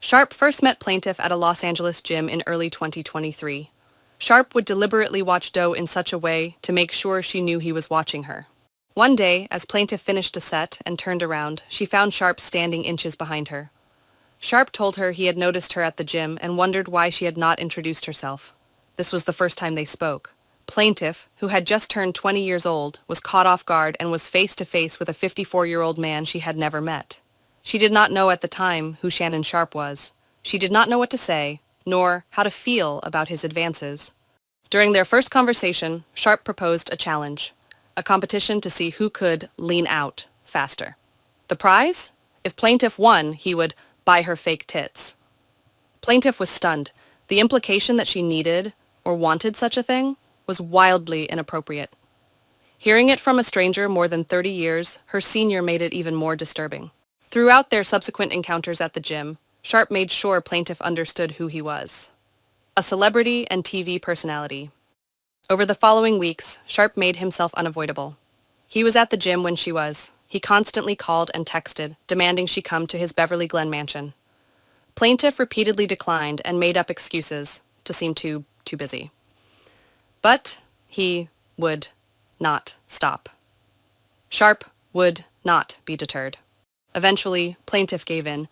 Sharpe first met Plaintiff at a Los Angeles gym in early 2023. Sharpe would deliberately watch Doe in such a way to make sure she knew he was watching her. One day, as Plaintiff finished a set and turned around, she found Sharpe standing inches behind her. Sharpe told her he had noticed her at the gym and wondered why she had not introduced herself. This was the first time they spoke. Plaintiff, who had just turned 20 years old, was caught off guard and was face to face with a 54-year-old man she had never met. She did not know at the time who Shannon Sharpe was. She did not know what to say, nor how to feel about his advances. During their first conversation, Sharpe proposed a challenge, a competition to see who could lean out faster. The prize? If Plaintiff won, he would buy her fake tits. Plaintiff was stunned. The implication that she needed or wanted such a thing was wildly inappropriate. Hearing it from a stranger more than 30 years, her senior made it even more disturbing. Throughout their subsequent encounters at the gym, Sharpe made sure Plaintiff understood who he was. A celebrity and TV personality. Over the following weeks, Sharpe made himself unavoidable. He was at the gym when she was. He constantly called and texted, demanding she come to his Beverly Glen mansion. Plaintiff repeatedly declined and made up excuses to seem too busy. But he would not stop. Sharpe would not be deterred. Eventually, Plaintiff gave in,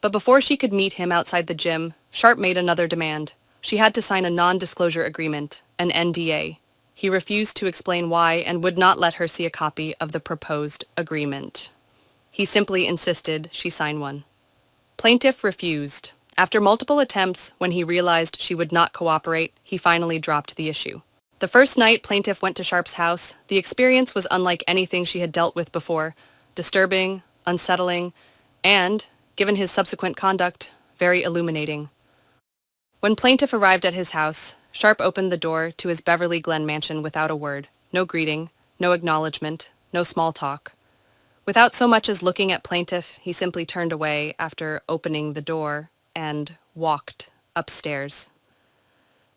but before she could meet him outside the gym, Sharpe made another demand. She had to sign a non-disclosure agreement, an NDA. He refused to explain why and would not let her see a copy of the proposed agreement. He simply insisted she sign one. Plaintiff refused. After multiple attempts, when he realized she would not cooperate, he finally dropped the issue. The first night Plaintiff went to Sharpe's house, the experience was unlike anything she had dealt with before, disturbing, unsettling, and, given his subsequent conduct, very illuminating. When Plaintiff arrived at his house, Sharpe opened the door to his Beverly Glen mansion without a word, no greeting, no acknowledgement, no small talk. Without so much as looking at Plaintiff, he simply turned away after opening the door and walked upstairs.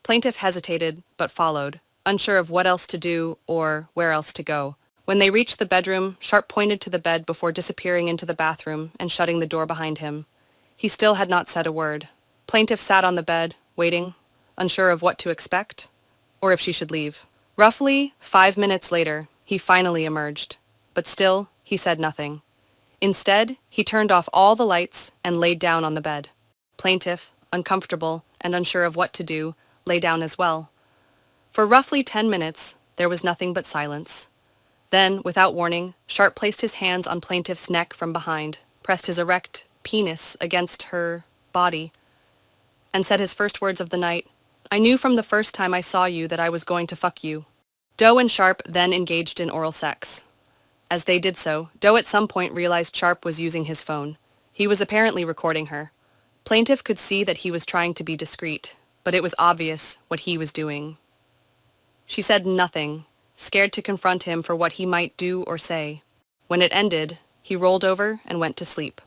Plaintiff hesitated, but followed, unsure of what else to do or where else to go. When they reached the bedroom, Sharpe pointed to the bed before disappearing into the bathroom and shutting the door behind him. He still had not said a word. Plaintiff sat on the bed, waiting, unsure of what to expect, or if she should leave. Roughly 5 minutes later, he finally emerged, but still, he said nothing. Instead, he turned off all the lights and laid down on the bed. Plaintiff, uncomfortable and unsure of what to do, lay down as well. For roughly 10 minutes, there was nothing but silence. Then, without warning, Sharpe placed his hands on Plaintiff's neck from behind, pressed his erect penis against her body, and said his first words of the night, "I knew from the first time I saw you that I was going to fuck you." Doe and Sharpe then engaged in oral sex. As they did so, Doe at some point realized Sharpe was using his phone. He was apparently recording her. Plaintiff could see that he was trying to be discreet, but it was obvious what he was doing. She said nothing, scared to confront him for what he might do or say. When it ended, he rolled over and went to sleep.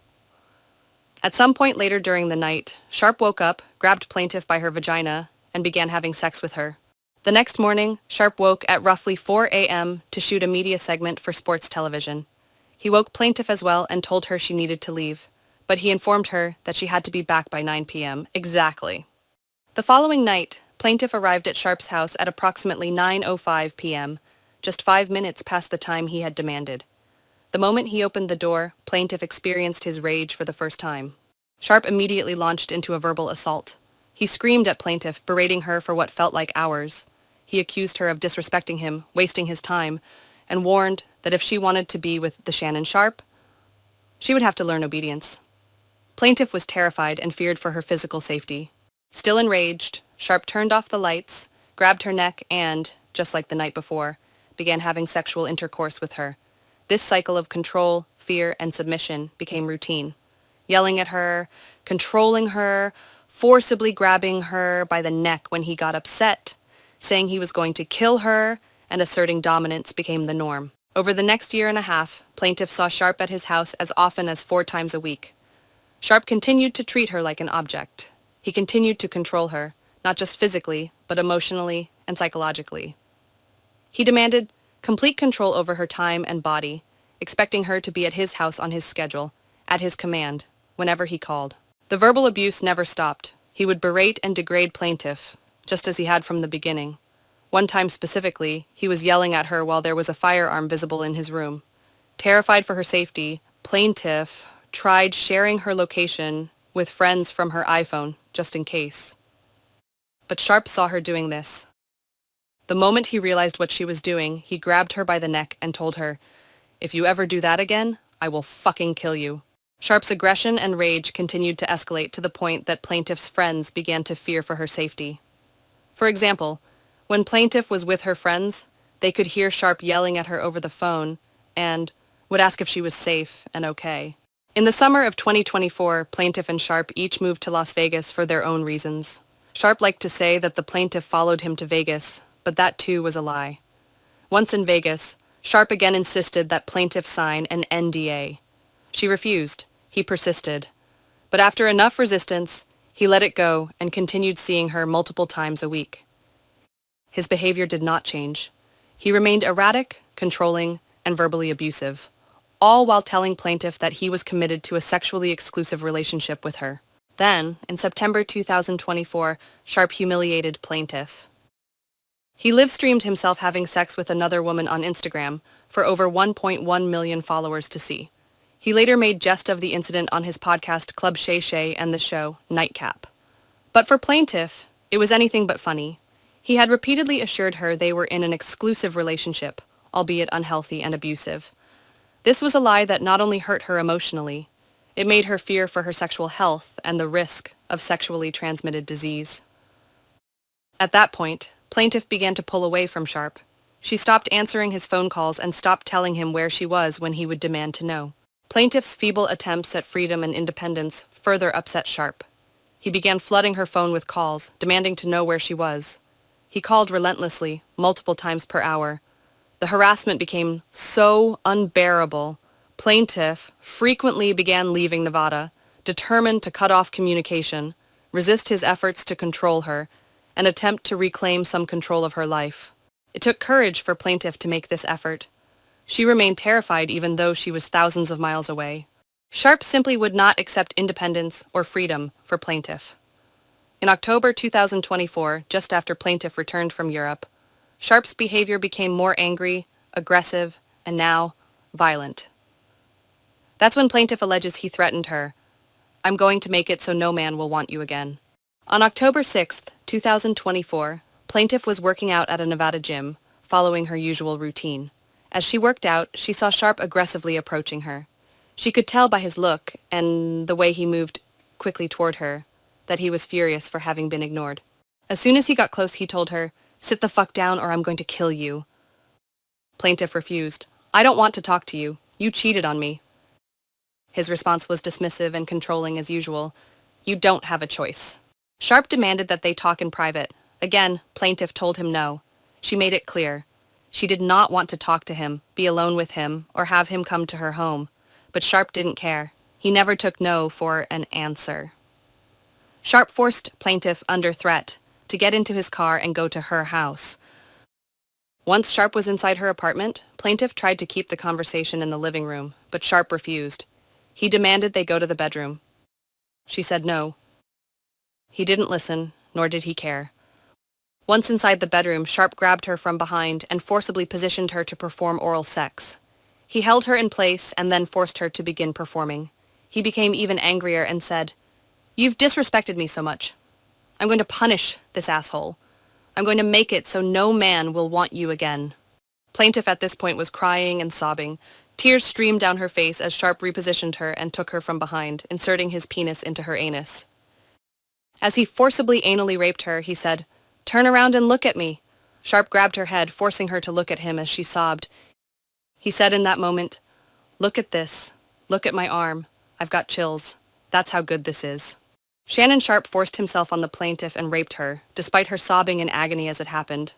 At some point later during the night, Sharpe woke up, grabbed Plaintiff by her vagina, and began having sex with her. The next morning, Sharpe woke at roughly 4 a.m. to shoot a media segment for sports television. He woke Plaintiff as well and told her she needed to leave, but he informed her that she had to be back by 9 p.m. exactly. The following night, Plaintiff arrived at Sharpe's house at approximately 9:05 p.m., just 5 minutes past the time he had demanded. The moment he opened the door, Plaintiff experienced his rage for the first time. Sharpe immediately launched into a verbal assault. He screamed at Plaintiff, berating her for what felt like hours. He accused her of disrespecting him, wasting his time, and warned that if she wanted to be with the Shannon Sharpe, she would have to learn obedience. Plaintiff was terrified and feared for her physical safety. Still enraged, Sharpe turned off the lights, grabbed her neck and, just like the night before, began having sexual intercourse with her. This cycle of control, fear, and submission became routine. Yelling at her, controlling her, forcibly grabbing her by the neck when he got upset, saying he was going to kill her, and asserting dominance became the norm. Over the next year and a half, Plaintiff saw Sharpe at his house as often as 4 times a week. Sharpe continued to treat her like an object. He continued to control her, not just physically, but emotionally and psychologically. He demanded complete control over her time and body, expecting her to be at his house on his schedule, at his command, whenever he called. The verbal abuse never stopped. He would berate and degrade Plaintiff, just as he had from the beginning. One time specifically, he was yelling at her while there was a firearm visible in his room. Terrified for her safety, Plaintiff tried sharing her location with friends from her iPhone, just in case. But Sharpe saw her doing this. The moment he realized what she was doing, he grabbed her by the neck and told her, "If you ever do that again, I will fucking kill you." Sharpe's aggression and rage continued to escalate to the point that Plaintiff's friends began to fear for her safety. For example, when Plaintiff was with her friends, they could hear Sharpe yelling at her over the phone and would ask if she was safe and okay. In the summer of 2024, Plaintiff and Sharpe each moved to Las Vegas for their own reasons. Sharpe liked to say that the Plaintiff followed him to Vegas, but that too was a lie. Once in Vegas, Sharpe again insisted that Plaintiff sign an NDA. She refused. He persisted. But after enough resistance, he let it go and continued seeing her multiple times a week. His behavior did not change. He remained erratic, controlling, and verbally abusive, all while telling Plaintiff that he was committed to a sexually exclusive relationship with her. Then, in September 2024, Sharpe humiliated Plaintiff. He live-streamed himself having sex with another woman on Instagram for over 1.1 million followers to see. He later made jest of the incident on his podcast Club Shay Shay and the show Nightcap. But for Plaintiff, it was anything but funny. He had repeatedly assured her they were in an exclusive relationship, albeit unhealthy and abusive. This was a lie that not only hurt her emotionally, it made her fear for her sexual health and the risk of sexually transmitted disease. At that point, Plaintiff began to pull away from Sharpe. She stopped answering his phone calls and stopped telling him where she was when he would demand to know. Plaintiff's feeble attempts at freedom and independence further upset Sharpe. He began flooding her phone with calls, demanding to know where she was. He called relentlessly, multiple times per hour. The harassment became so unbearable. Plaintiff frequently began leaving Nevada, determined to cut off communication, resist his efforts to control her, and attempt to reclaim some control of her life. It took courage for Plaintiff to make this effort. She remained terrified even though she was thousands of miles away. Sharpe simply would not accept independence or freedom for Plaintiff. In October 2024, just after Plaintiff returned from Europe, Sharpe's behavior became more angry, aggressive, and now violent. That's when Plaintiff alleges he threatened her, "I'm going to make it so no man will want you again." On October 6th, 2024, Plaintiff was working out at a Nevada gym, following her usual routine. As she worked out, she saw Sharpe aggressively approaching her. She could tell by his look and the way he moved quickly toward her that he was furious for having been ignored. As soon as he got close, he told her, "Sit the fuck down or I'm going to kill you." Plaintiff refused. "I don't want to talk to you. You cheated on me." His response was dismissive and controlling as usual. "You don't have a choice." Sharpe demanded that they talk in private. Again, Plaintiff told him no. She made it clear. She did not want to talk to him, be alone with him, or have him come to her home. But Sharpe didn't care. He never took no for an answer. Sharpe forced Plaintiff under threat to get into his car and go to her house. Once Sharpe was inside her apartment, Plaintiff tried to keep the conversation in the living room, but Sharpe refused. He demanded they go to the bedroom. She said no. He didn't listen, nor did he care. Once inside the bedroom, Sharpe grabbed her from behind and forcibly positioned her to perform oral sex. He held her in place and then forced her to begin performing. He became even angrier and said, "You've disrespected me so much. I'm going to punish this asshole. I'm going to make it so no man will want you again." Plaintiff at this point was crying and sobbing. Tears streamed down her face as Sharpe repositioned her and took her from behind, inserting his penis into her anus. As he forcibly anally raped her, he said, "Turn around and look at me." Sharpe grabbed her head, forcing her to look at him as she sobbed. He said in that moment, "Look at this. Look at my arm. I've got chills. That's how good this is." Shannon Sharpe forced himself on the Plaintiff and raped her, despite her sobbing in agony as it happened.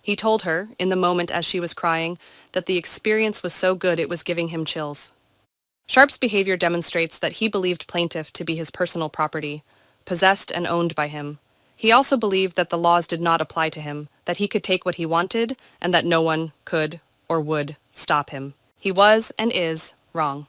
He told her, in the moment as she was crying, that the experience was so good it was giving him chills. Sharpe's behavior demonstrates that he believed Plaintiff to be his personal property, possessed and owned by him. He also believed that the laws did not apply to him, that he could take what he wanted, and that no one could or would stop him. He was and is wrong.